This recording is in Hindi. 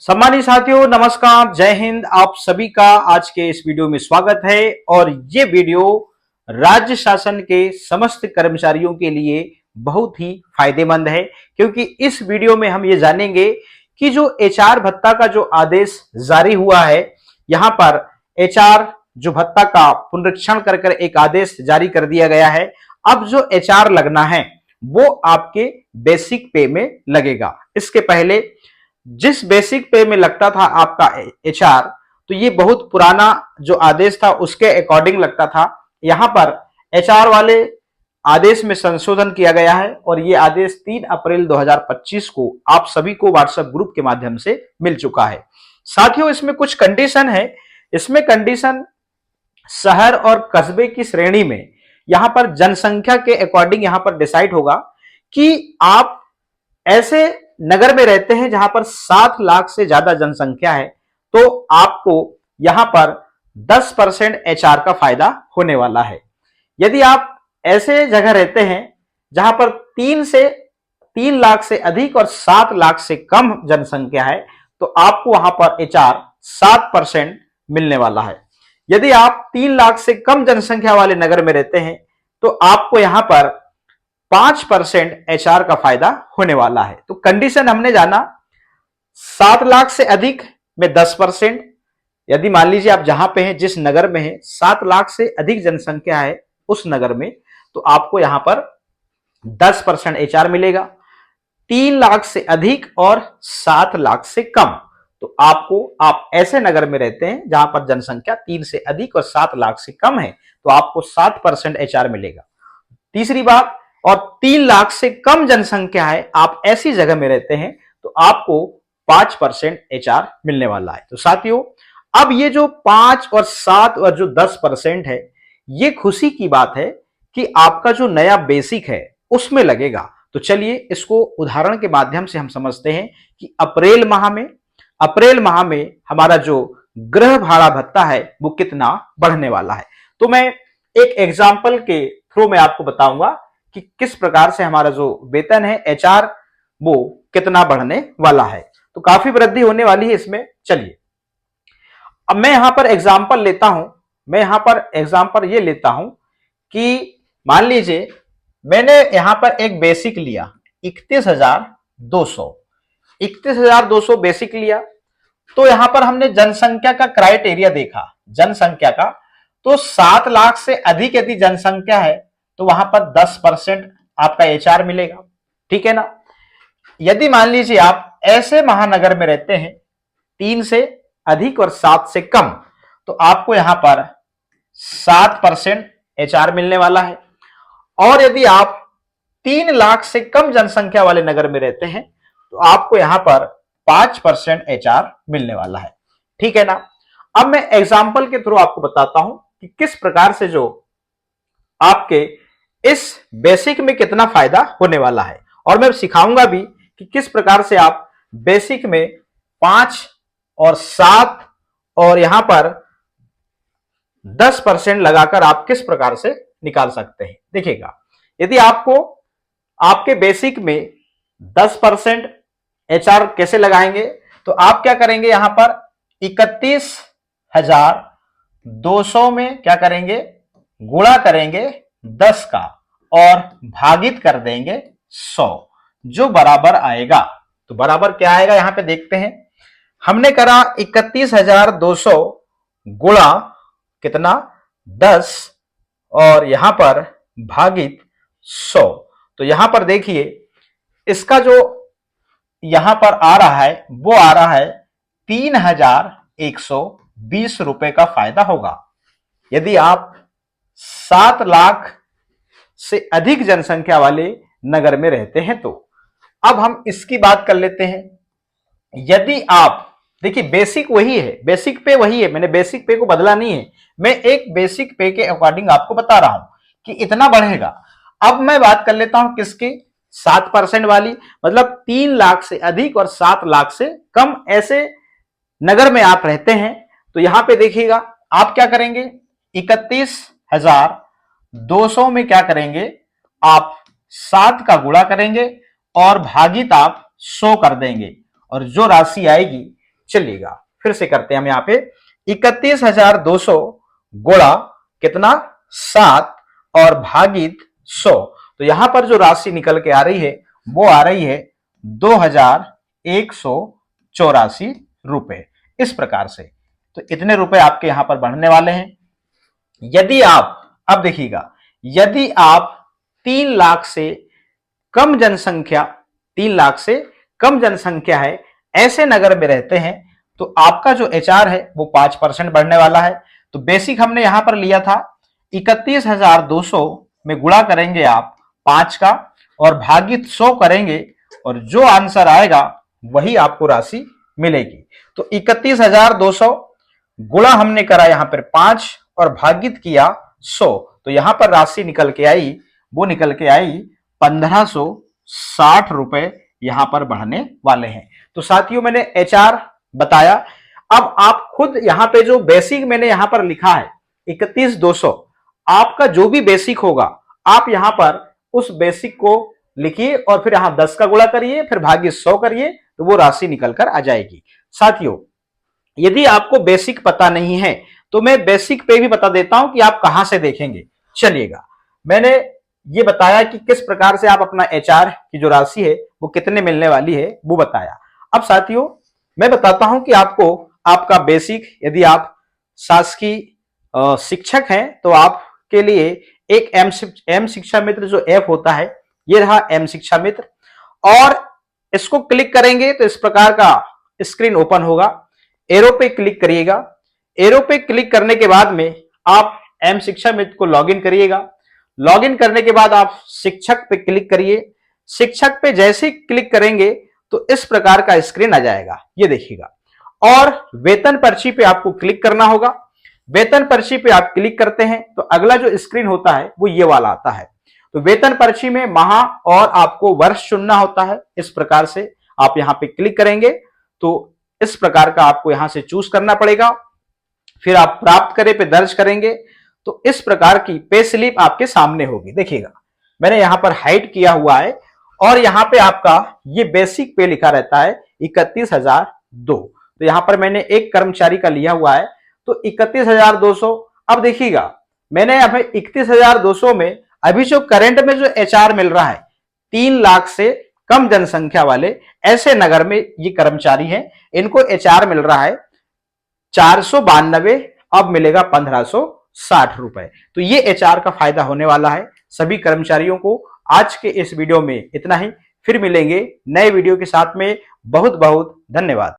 सम्मानित साथियों, नमस्कार, जय हिंद। आप सभी का आज के इस वीडियो में स्वागत है और ये वीडियो राज्य शासन के समस्त कर्मचारियों के लिए बहुत ही फायदेमंद है, क्योंकि इस वीडियो में हम ये जानेंगे कि जो एचआर भत्ता का जो आदेश जारी हुआ है, यहां पर एचआर जो भत्ता का पुनरीक्षण कर एक आदेश जारी कर दिया गया है। अब जो एचआर लगना है वो आपके बेसिक पे में लगेगा। इसके पहले जिस बेसिक पे में लगता था आपका एचआर, तो ये बहुत पुराना जो आदेश था उसके अकॉर्डिंग लगता था। यहां पर एचआर वाले आदेश में संशोधन किया गया है और ये आदेश 3 अप्रैल 2025 को आप सभी को व्हाट्सएप ग्रुप के माध्यम से मिल चुका है। साथियों, इसमें कुछ कंडीशन है। इसमें कंडीशन शहर और कस्बे की श्रेणी में यहां पर जनसंख्या के अकॉर्डिंग यहां पर डिसाइड होगा कि आप ऐसे नगर में रहते हैं जहां पर 7 लाख से ज्यादा जनसंख्या है, तो आपको यहां पर 10% एचआर का फायदा होने वाला है। यदि आप ऐसे जगह रहते हैं जहां पर 3 लाख से अधिक और 7 लाख से कम जनसंख्या है, तो आपको वहां पर एचआर 7% मिलने वाला है। यदि आप 3 लाख से कम जनसंख्या वाले नगर में रहते हैं तो आपको यहां पर 5% एचआर का फायदा होने वाला है। तो कंडीशन हमने जाना, 7 लाख से अधिक में 10%। यदि मान लीजिए आप जहां पे हैं, जिस नगर में है 7 लाख से अधिक जनसंख्या है उस नगर में, तो आपको यहां पर 10% एचआर मिलेगा। 3 लाख से अधिक और 7 लाख से कम, तो आप ऐसे नगर में रहते हैं जहां पर जनसंख्या 3 से अधिक और 7 लाख से कम है, तो आपको 7% एचआर मिलेगा। तीसरी बात, और 3 लाख से कम जनसंख्या है, आप ऐसी जगह में रहते हैं, तो आपको 5% एचआर मिलने वाला है। तो साथियों, अब ये जो 5 और 7 और जो 10% है, ये खुशी की बात है कि आपका जो नया बेसिक है उसमें लगेगा। तो चलिए इसको उदाहरण के माध्यम से हम समझते हैं कि अप्रैल माह में हमारा जो गृह भाड़ा भत्ता है वो कितना बढ़ने वाला है। तो मैं एक एग्जाम्पल के थ्रू में आपको बताऊंगा कि किस प्रकार से हमारा जो वेतन है एचआर वो कितना बढ़ने वाला है। तो काफी वृद्धि होने वाली है इसमें। चलिए अब मैं यहां पर एग्जाम्पल ये लेता हूं कि मान लीजिए मैंने यहां पर एक बेसिक लिया 31,200 बेसिक लिया। तो यहां पर हमने जनसंख्या का क्राइटेरिया देखा, जनसंख्या का, तो 7 लाख से अधिक यदि जनसंख्या है तो वहां पर 10% आपका एचआर मिलेगा। ठीक है ना। यदि मान लीजिए आप ऐसे महानगर में रहते हैं 3 से अधिक और 7 से कम, तो आपको यहां पर 7% एचआर मिलने वाला है। और यदि आप 3 लाख से कम जनसंख्या वाले नगर में रहते हैं तो आपको यहां पर 5% एचआर मिलने वाला है। ठीक है ना। अब मैं एग्जाम्पल के थ्रू आपको बताता हूं कि किस प्रकार से जो आपके इस बेसिक में कितना फायदा होने वाला है, और मैं सिखाऊंगा भी कि किस प्रकार से आप बेसिक में 5 और 7 और यहां पर 10% लगाकर आप किस प्रकार से निकाल सकते हैं। देखिएगा, यदि आपको आपके बेसिक में 10% एचआर कैसे लगाएंगे, तो आप क्या करेंगे, यहां पर 31,200 में क्या करेंगे, गुणा करेंगे 10 का और भागित कर देंगे 100, जो बराबर आएगा। तो बराबर क्या आएगा यहां पे देखते हैं। हमने करा 31,200 गुणा कितना 10 और यहां पर भागित 100। तो यहां पर देखिए इसका जो यहां पर आ रहा है वो आ रहा है 3,120 रुपए का फायदा होगा यदि आप 7 लाख से अधिक जनसंख्या वाले नगर में रहते हैं। तो अब हम इसकी बात कर लेते हैं। यदि आप देखिए बेसिक वही है, बेसिक पे वही है, मैंने बेसिक पे को बदला नहीं है, मैं एक बेसिक पे के अकॉर्डिंग आपको बता रहा हूं कि इतना बढ़ेगा। अब मैं बात कर लेता हूं किसकी, 7% वाली, मतलब 3 लाख से अधिक और 7 लाख से कम ऐसे नगर में आप रहते हैं। तो यहां पे देखिएगा आप क्या करेंगे, 31,200 में क्या करेंगे, आप 7 का गुणा करेंगे और भागित आप 100 कर देंगे, और जो राशि आएगी चलिएगा फिर से करते हैं हम यहाँ पे 31,200 गुणा कितना 7 और भागित 100। तो यहां पर जो राशि निकल के आ रही है वो आ रही है 2,184 रुपए। इस प्रकार से तो इतने रुपए आपके यहां पर बढ़ने वाले हैं। यदि आप अब देखिएगा, यदि आप 3 लाख से कम जनसंख्या 3 लाख से कम जनसंख्या है ऐसे नगर में रहते हैं तो आपका जो एचआर है वो 5% बढ़ने वाला है। तो बेसिक हमने यहां पर लिया था 31,200 में गुणा करेंगे आप 5 का और भागित 100 करेंगे और जो आंसर आएगा वही आपको राशि मिलेगी। तो 31,200 गुणा हमने करा यहां पर 5 और भागित किया 100, तो यहां पर राशि निकल के आई, वो निकल के आई 1,560 रुपए यहां पर बढ़ने वाले हैं। तो साथियों मैंने एचआर बताया। अब आप खुद यहां पे जो बेसिक मैंने यहां पर लिखा है 31,200, आपका जो भी बेसिक होगा आप यहां पर उस बेसिक को लिखिए और फिर यहां 10 का गुणा करिए, फिर भाग्य 100 करिए, तो वो राशि निकलकर आ जाएगी। साथियों यदि आपको बेसिक पता नहीं है तो मैं बेसिक पे भी बता देता हूं कि आप कहां से देखेंगे। चलिएगा, मैंने ये बताया कि किस प्रकार से आप अपना एचआर की जो राशि है वो कितने मिलने वाली है वो बताया। अब साथियों मैं बताता हूं कि आपको आपका बेसिक, यदि आप शासकीय शिक्षक हैं तो आपके लिए एक एम शिक्षा मित्र जो ऐप होता है, ये रहा एम शिक्षा मित्र, और इसको क्लिक करेंगे तो इस प्रकार का स्क्रीन ओपन होगा। एरो पे क्लिक करिएगा। एरो पे क्लिक करने के बाद में आप एम शिक्षा मित्र को लॉगिन करिएगा। लॉगिन करने के बाद आप शिक्षक पे क्लिक करिए। शिक्षक पे जैसे ही क्लिक करेंगे तो इस प्रकार का स्क्रीन आ जाएगा, ये देखिएगा। और वेतन पर्ची पे आपको क्लिक करना होगा। वेतन पर्ची पे आप क्लिक करते हैं तो अगला जो स्क्रीन होता है वो ये वाला आता है। तो वेतन पर्ची में माह और आपको वर्ष चुनना होता है। इस प्रकार से आप यहां पे क्लिक करेंगे तो इस प्रकार का आपको यहां से चूज करना पड़ेगा। फिर आप प्राप्त करें पे दर्ज करेंगे तो इस प्रकार की पे स्लिप आपके सामने होगी। देखिएगा मैंने यहां पर हाइड किया हुआ है और यहां पे आपका ये बेसिक पे लिखा रहता है 31,002। तो यहां पर मैंने एक कर्मचारी का लिया हुआ है तो 31,200। अब देखिएगा मैंने अभी 31,200 में अभी जो करंट में जो एचआर मिल रहा है 3 लाख से कम जनसंख्या वाले ऐसे नगर में ये कर्मचारी हैं, इनको एचआर मिल रहा है 492, अब मिलेगा 1,560 रुपए। तो ये एचआर का फायदा होने वाला है सभी कर्मचारियों को। आज के इस वीडियो में इतना ही, फिर मिलेंगे नए वीडियो के साथ में। बहुत बहुत धन्यवाद।